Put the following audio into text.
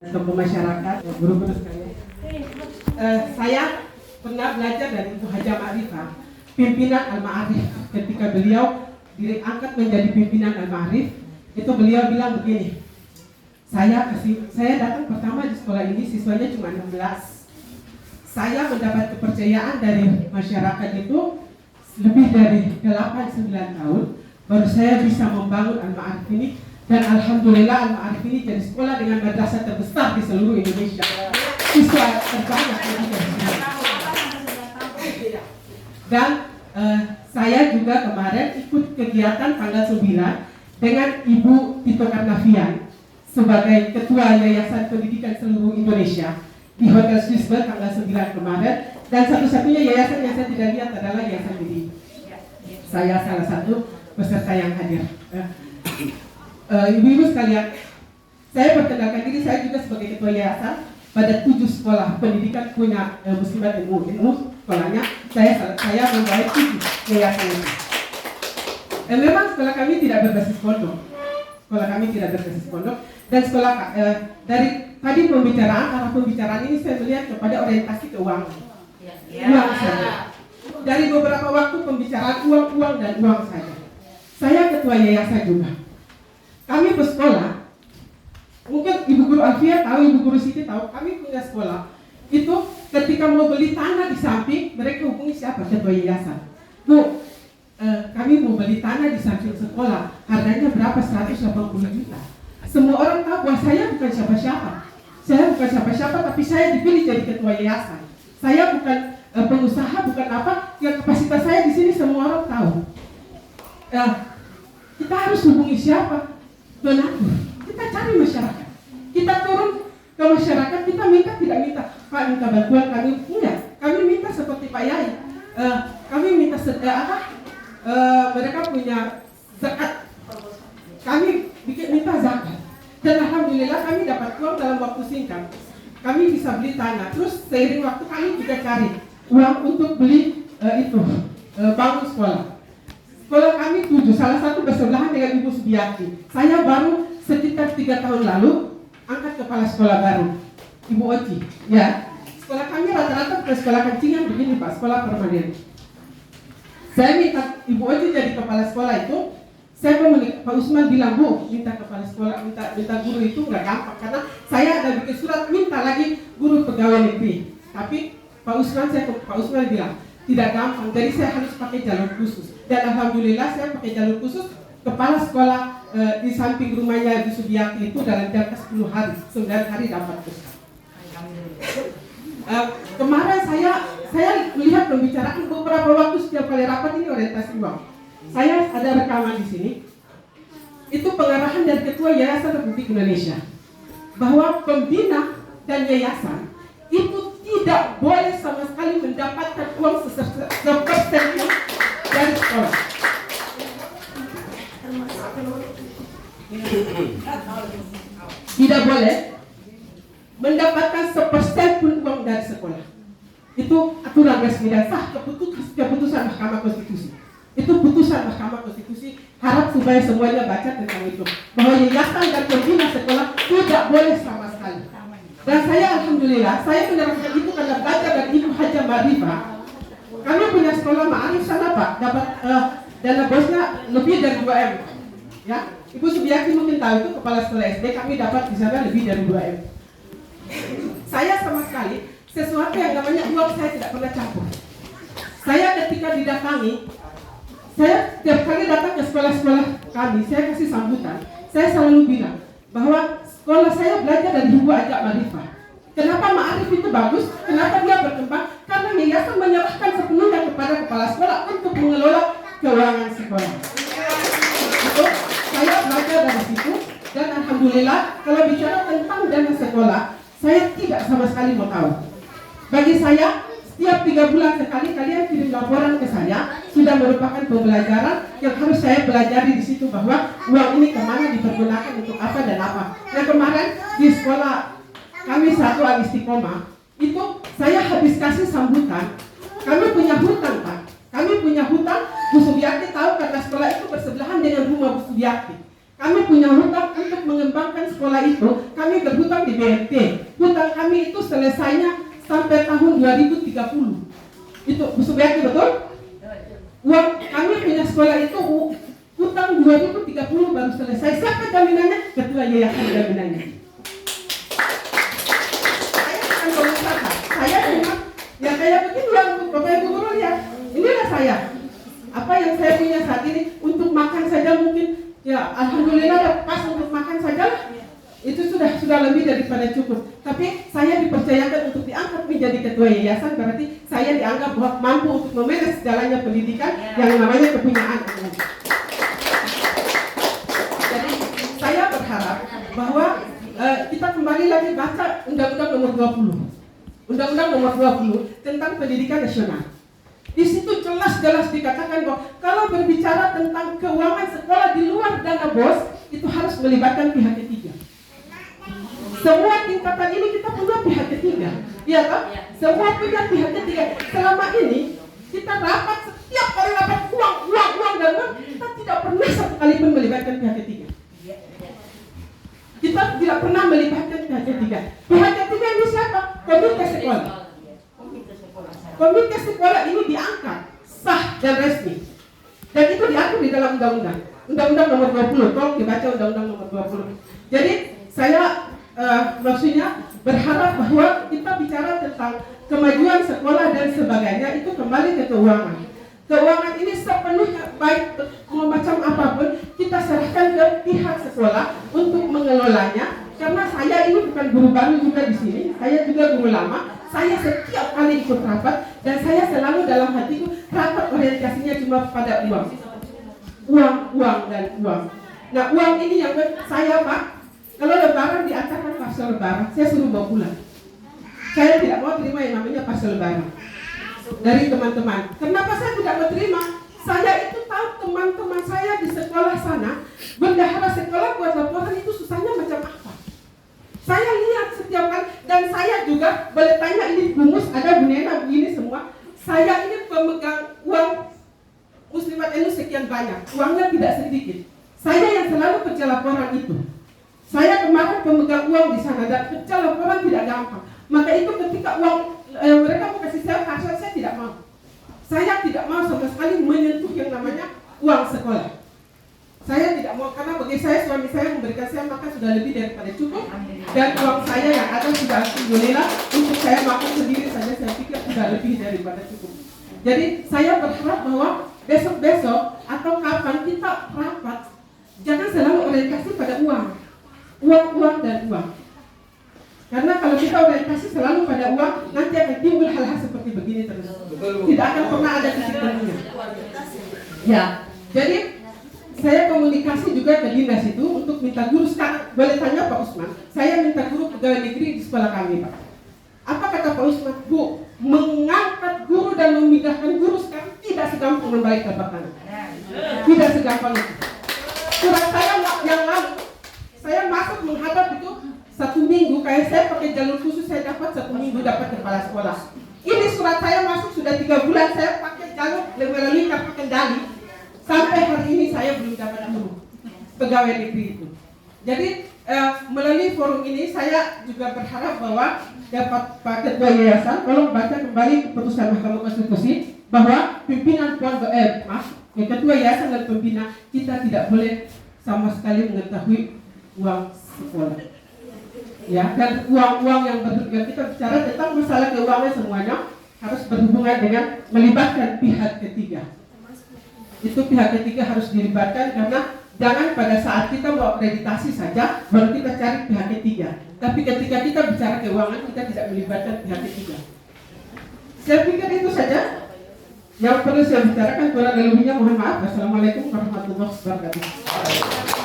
tokoh masyarakat, guru-guru sekalian. Saya pernah belajar dari Ibu Haja Ma'rifah, pimpinan Al-Ma'arif. Ketika beliau diangkat menjadi pimpinan Al-Ma'arif, itu beliau bilang begini, saya datang pertama di sekolah ini, siswanya cuma 16. Saya mendapat kepercayaan dari masyarakat itu lebih dari 8-9 tahun, baru saya bisa membangun Al-Ma'arif ini. Dan Alhamdulillah Al-Ma'arif ini jadi sekolah dengan madrasah terbesar di seluruh Indonesia. Siswa terbanyak dan saya juga kemarin ikut kegiatan tanggal 9 dengan Ibu Tito Karnavian sebagai Ketua Yayasan Pendidikan Seluruh Indonesia di Hotel Swissberg tanggal 9 kemarin. Dan satu-satunya yayasan yang saya tidak lihat adalah Yayasan BDI. Saya salah satu peserta yang hadir. Ibu-ibu sekalian, saya perkenalkan diri, saya juga sebagai ketua yayasan pada 7 sekolah pendidikan punya muslimat ilmu sekolahnya. Saya membawa 7 yayasan ini. Memang sekolah kami tidak berbasis pondok. Dan sekolah dari tadi arah pembicaraan ini saya melihat kepada orientasi keuangan. Uang saja. Dari beberapa waktu pembicaraan uang dan uang saja. Saya ketua yayasan juga. Kami bersekolah, mungkin Ibu Guru Alfia tahu, Ibu Guru Siti tahu, kami punya sekolah. Itu ketika mau beli tanah di samping, mereka hubungi siapa? Ketua yayasan. Bu, kami mau beli tanah di samping sekolah, harganya berapa? 180 juta. Semua orang tahu bahwa saya bukan siapa-siapa. Tapi saya dipilih jadi ketua yayasan. Saya bukan pengusaha, bukan apa. Yang kapasitas saya di sini semua orang tahu. Kita harus hubungi siapa? Donatur. Kita cari masyarakat. Kita turun ke masyarakat, kita tidak minta, Pak minta bantuan kami. Enggak, kami minta seperti Pak Yai. Kami minta mereka punya zakat. Kami minta zakat. Dan alhamdulillah kami dapat uang dalam waktu singkat. Kami bisa beli tanah. Terus seiring waktu kami juga cari uang untuk beli bangun sekolah. Sekolah kami 7, salah satu bersebelahan dengan Ibu Subiati. Saya baru sekitar 3 tahun lalu angkat kepala sekolah baru, Ibu Oci. Ya, sekolah kami rata-rata bukan sekolah kencingan begini Pak, sekolah permanen. Saya minta Ibu Oci jadi kepala sekolah itu. Saya Pak Usman bilang, Bu, minta kepala sekolah, minta guru itu nggak gampang karena saya ada bikin surat minta lagi guru pegawai negeri. Tapi Pak Usman bilang tidak gampang, jadi saya harus pakai jalur khusus. Dan alhamdulillah saya pakai jalur khusus. Kepala sekolah di samping rumahnya di Subiati itu dalam jangka 10 hari, 9 hari dapat pusat. Kemarin saya melihat pembicaraan beberapa waktu setiap kali rapat ini orientasi uang. Saya ada rekaman di sini. Itu pengarahan dari Ketua Yayasan Republik Indonesia bahwa pembina dan yayasan itu tidak boleh sama sekali mendapatkan uang sepersen dari sekolah. Tidak boleh mendapatkan sepersen pun uang dari sekolah. Itu aturan resmi dan sah, keputusan Mahkamah Konstitusi. Itu putusan Mahkamah Konstitusi. Harap supaya semuanya baca tentang itu, bahwa yayasan dan pembina sekolah tidak boleh sama sekali. Dan saya alhamdulillah, saya menerapkan itu karena belajar dari Ibu Haja Ma'rifah. Kami punya sekolah Ma'arif sana Pak, dapat dana bosnya lebih dari 2M. Ya, Ibu Subiati mungkin tahu itu kepala sekolah SD, kami dapat di sana lebih dari 2M. Saya sama sekali sesuatu yang namanya uang saya tidak pernah campur. Saya ketika didatangi, saya setiap kali datang ke sekolah-sekolah kami, saya kasih sambutan. Saya selalu bilang bahwa sekolah saya belajar dari Ibu Haja Ma'rifah. Kenapa Ma'arif itu bagus? Kenapa dia berkembang? Karena yayasan menyerahkan sepenuhnya kepada kepala sekolah untuk mengelola keuangan sekolah. Itu saya belajar dari situ. Dan alhamdulillah kalau bicara tentang dana sekolah, saya tidak sama sekali mau tahu. Bagi saya, setiap 3 bulan sekali kalian kirim laporan ke saya, sudah merupakan pembelajaran yang harus saya pelajari di situ bahwa uang ini kemana dipergunakan untuk apa dan apa. Nah kemarin di sekolah kami satu Al-Istiqomah itu saya habis kasih sambutan. Kami punya hutang Pak. Bu Subiati tahu karena sekolah itu bersebelahan dengan rumah Bu Subiati. kami punya hutang untuk mengembangkan sekolah itu. Kami berhutang di BNT. Hutang kami itu selesainya sampai tahun 2030. Itu Bu Subiati betul? Uang kami punya sekolah itu hutang 2030 baru selesai. Siapa jaminannya? Ketua yayasan jaminannya. Saya bukan pengusaha. Saya cuma yang kayak begini yang Bapak Ibu Guru lihat. Inilah saya. Apa yang saya punya saat ini untuk makan saja mungkin ya alhamdulillah pas untuk makan saja lah. Itu sudah lebih daripada cukup. Tapi saya dipercayakan untuk diangkat menjadi ketua yayasan, berarti saya dianggap bahwa mampu untuk memanage jalannya pendidikan yang namanya kepunyaan umum. Jadi saya berharap bahwa kita kembali lagi baca Undang-Undang Nomor 20. Undang-Undang Nomor 20 tentang pendidikan nasional. Di situ jelas-jelas dikatakan bahwa kalau berbicara tentang keuangan sekolah di luar dana BOS itu harus melibatkan pihak ketiga. Semua tingkatan ini kita punya pihak ketiga, iya kan? Semua punya pihak ketiga. Selama ini kita rapat, setiap kali rapat uang, kita tidak pernah satu kali pun melibatkan pihak ketiga. Kita tidak pernah melibatkan pihak ketiga. Pihak ketiga ini siapa? Komite sekolah. Komite sekolah ini diangkat sah dan resmi, dan itu diatur di dalam Undang-Undang Nomor 20. Tolong dibaca Undang-Undang Nomor 20. Jadi saya maksudnya berharap bahwa kita bicara tentang kemajuan sekolah dan sebagainya itu kembali ke keuangan. Keuangan ini sepenuhnya baik mau macam apapun kita serahkan ke pihak sekolah untuk mengelolanya. Karena saya ini bukan guru baru juga di sini, saya juga guru lama. Saya setiap kali ikut rapat dan saya selalu dalam hatiku rapat orientasinya cuma pada uang, dan uang. Nah uang ini yang saya Pak. Kalau lebaran diantarkan parcel lebaran, saya suruh bawa pulang. Saya tidak mau terima yang namanya parcel lebaran dari teman-teman. Kenapa saya tidak mau terima? Saya itu tahu teman-teman saya di sekolah sana, bendahara sekolah buat laporan itu susahnya macam apa. Saya lihat setiap kali, dan saya juga boleh tanya ini Gumus, ada Bu Nena, begini semua. Saya ini pemegang uang Muslimat NU sekian banyak, uangnya tidak sedikit. Saya yang selalu kerja laporan itu. Saya kemarin pemegang uang di sana dan kerja laporan tidak gampang. Maka itu ketika uang mereka mau kasih saya hasil, saya tidak mau. Saya tidak mau sama sekali menyentuh yang namanya uang sekolah. Saya tidak mau karena bagi saya suami saya memberikan saya makan sudah lebih daripada cukup, dan uang saya yang ada sudah alhamdulillah untuk saya makan sendiri saja saya pikir sudah lebih daripada cukup. Jadi saya berharap bahwa besok-besok atau kapan kita rapat jangan selalu orientasi pada uang. Uang dan uang. Karena kalau kita orientasi selalu pada uang, nanti akan timbul hal-hal seperti begini terus. Tidak akan pernah ada titik temunya. Ya, jadi saya komunikasi juga ke dinas itu untuk minta guru sekarang. Boleh tanya Pak Usman, saya minta guru pegawai negeri di sekolah kami Pak. Apa kata Pak Usman? Bu, mengangkat guru dan memindahkan guru sekarang tidak segampang membalik telapak tangan. Tidak segampang itu. Surat saya yang lalu, saya masuk menghadap itu 1 minggu, kayak saya pakai jalur khusus saya dapat 1 minggu dapat kepala sekolah. Ini surat saya masuk sudah 3 bulan saya pakai jalur melalui kartu kendali. Sampai hari ini saya belum dapat guru pegawai negeri itu. Jadi melalui forum ini saya juga berharap bahwa dapat Pak Ketua Yayasan tolong baca kembali keputusan Mahkamah Konstitusi bahwa pimpinan Ketua Yayasan dan pembina kita tidak boleh sama sekali mengetahui uang sekolah. Ya, dan uang-uang yang kita bicara tentang masalah keuangan semuanya harus berhubungan dengan melibatkan pihak ketiga. Itu pihak ketiga harus dilibatkan karena jangan pada saat kita mau akreditasi saja baru kita cari pihak ketiga. Tapi ketika kita bicara keuangan kita tidak melibatkan pihak ketiga. Saya pikir itu saja yang perlu saya bicarakan. Kurang lebihnya mohon maaf. Wassalamualaikum warahmatullahi wabarakatuh.